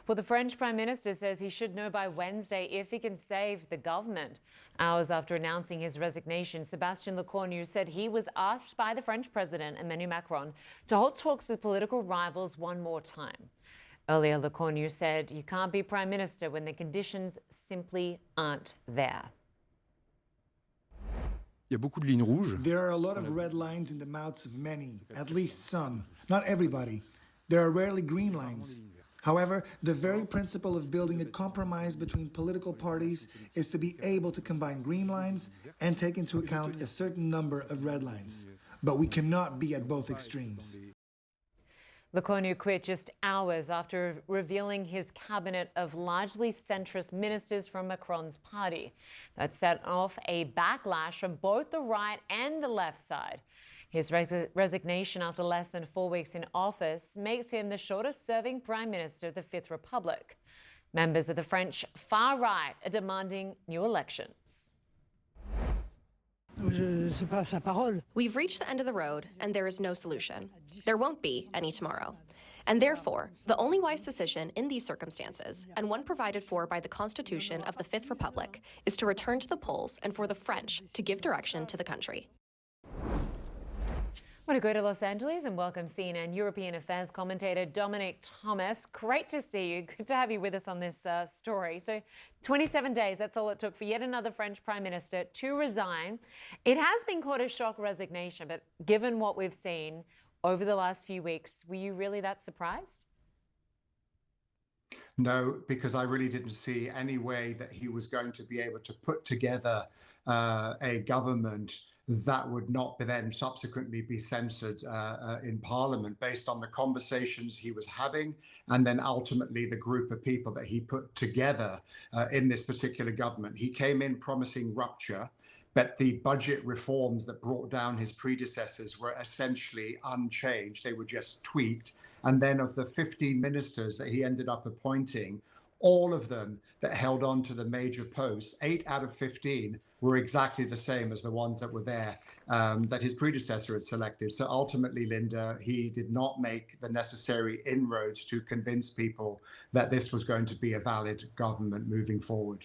Well, the French Prime Minister says he should know by Wednesday if he can save the government. Hours after announcing his resignation, Sébastien Lecornu said he was asked by the French President Emmanuel Macron to hold talks with political rivals one more time. Earlier, Lecornu said you can't be Prime Minister when the conditions simply aren't there. There are a lot of red lines in the mouths of many, at least some, not everybody. There are rarely green lines. However, the very principle of building a compromise between political parties is to be able to combine green lines and take into account a certain number of red lines. But we cannot be at both extremes. Lecornu quit just hours after revealing his cabinet of largely centrist ministers from Macron's party. That set off a backlash from both the right and the left side. His resignation after less than 4 weeks in office makes him the shortest-serving Prime Minister of the Fifth Republic. Members of the French far right are demanding new elections. We've reached the end of the road, and there is no solution. There won't be any tomorrow. And therefore, the only wise decision in these circumstances, and one provided for by the Constitution of the Fifth Republic, is to return to the polls and for the French to give direction to the country. I want to go to Los Angeles and welcome CNN European Affairs commentator Dominic Thomas. Great to see you. Good to have you with us on this story. So 27 days, that's all it took for yet another French Prime Minister to resign. It has been called a shock resignation, but given what we've seen over the last few weeks, were you really that surprised? No, because I really didn't see any way that he was going to be able to put together a government that would not then subsequently be censored in Parliament based on the conversations he was having, and then ultimately the group of people that he put together in this particular government. He came in promising rupture, but the budget reforms that brought down his predecessors were essentially unchanged. They were just tweaked. And then of the 15 ministers that he ended up appointing, all of them that held on to the major posts, 8 out of 15 were exactly the same as the ones that were there that his predecessor had selected. So ultimately, Lynda, he did not make the necessary inroads to convince people that this was going to be a valid government moving forward.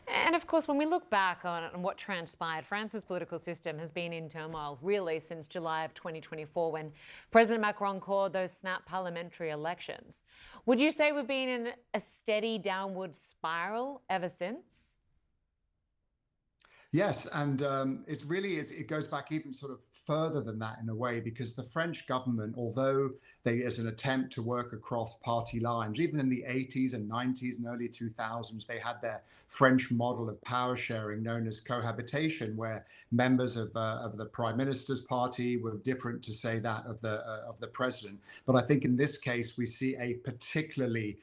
And of course, when we look back on what transpired, France's political system has been in turmoil really since July of 2024 when President Macron called those snap parliamentary elections. Would you say we've been in a steady downward spiral ever since? Yes, and it goes back even sort of further than that in a way, because the French government, although as an attempt to work across party lines, even in the 80s and 90s and early 2000s, they had their French model of power sharing known as cohabitation, where members of the Prime Minister's party were different to, say, that of the president. But I think in this case, we see a particularly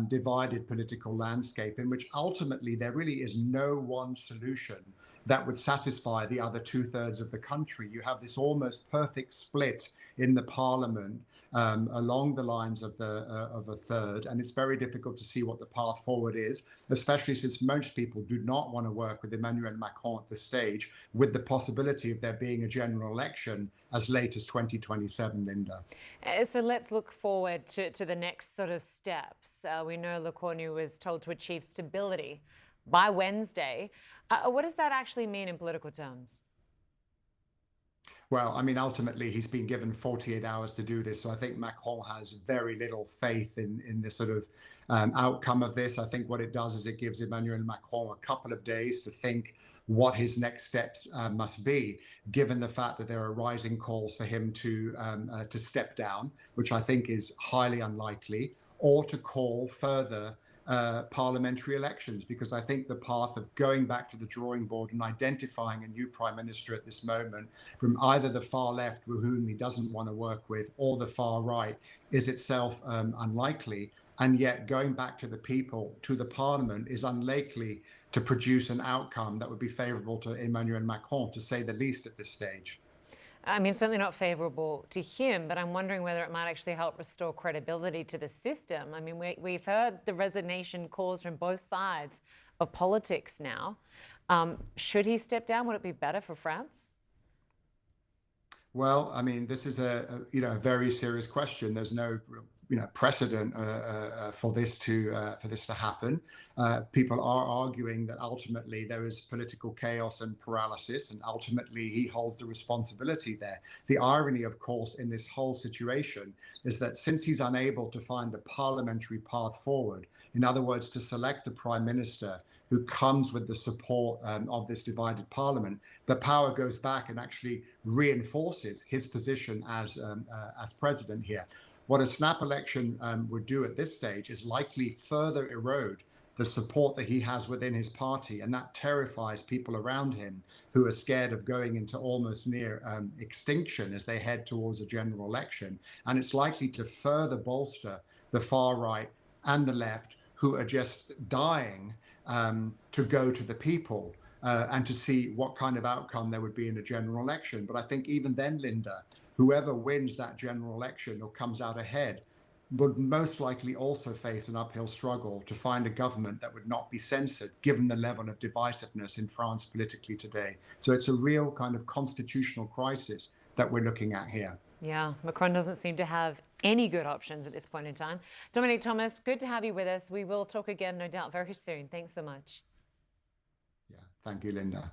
divided political landscape in which ultimately there really is no one solution that would satisfy the other 2/3 of the country. You have this almost perfect split in the parliament along the lines of a third, and it's very difficult to see what the path forward is, especially since most people do not want to work with Emmanuel Macron at this stage, with the possibility of there being a general election as late as 2027, Lynda. So let's look forward to the next sort of steps. We know Lecornu was told to achieve stability by Wednesday. What does that actually mean in political terms? Well, I mean, ultimately, he's been given 48 hours to do this. So I think Macron has very little faith in the sort of outcome of this. I think what it does is it gives Emmanuel Macron a couple of days to think what his next steps must be, given the fact that there are rising calls for him to step down, which I think is highly unlikely, or to call further parliamentary elections, because I think the path of going back to the drawing board and identifying a new prime minister at this moment from either the far left, with whom he doesn't want to work with, or the far right is itself unlikely. And yet going back to the people, to the parliament, is unlikely to produce an outcome that would be favorable to Emmanuel Macron, to say the least, at this stage. I mean, certainly not favorable to him, but I'm wondering whether it might actually help restore credibility to the system. I mean, we've heard the resignation calls from both sides of politics now. Should he step down? Would it be better for France? Well, I mean, this is a very serious question. There's no precedent for this to happen. People are arguing that ultimately there is political chaos and paralysis, and ultimately he holds the responsibility there. The irony, of course, in this whole situation is that since he's unable to find a parliamentary path forward, in other words, to select a prime minister who comes with the support of this divided parliament, the power goes back and actually reinforces his position as president here. What a snap election would do at this stage is likely further erode the support that he has within his party, and that terrifies people around him who are scared of going into almost near extinction as they head towards a general election. And it's likely to further bolster the far right and the left, who are just dying to go to the people and to see what kind of outcome there would be in a general election. But I think even then, Lynda, whoever wins that general election or comes out ahead would most likely also face an uphill struggle to find a government that would not be censored, given the level of divisiveness in France politically today. So it's a real kind of constitutional crisis that we're looking at here. Yeah, Macron doesn't seem to have any good options at this point in time. Dominic Thomas, good to have you with us. We will talk again, no doubt, very soon. Thanks so much. Yeah, thank you, Lynda.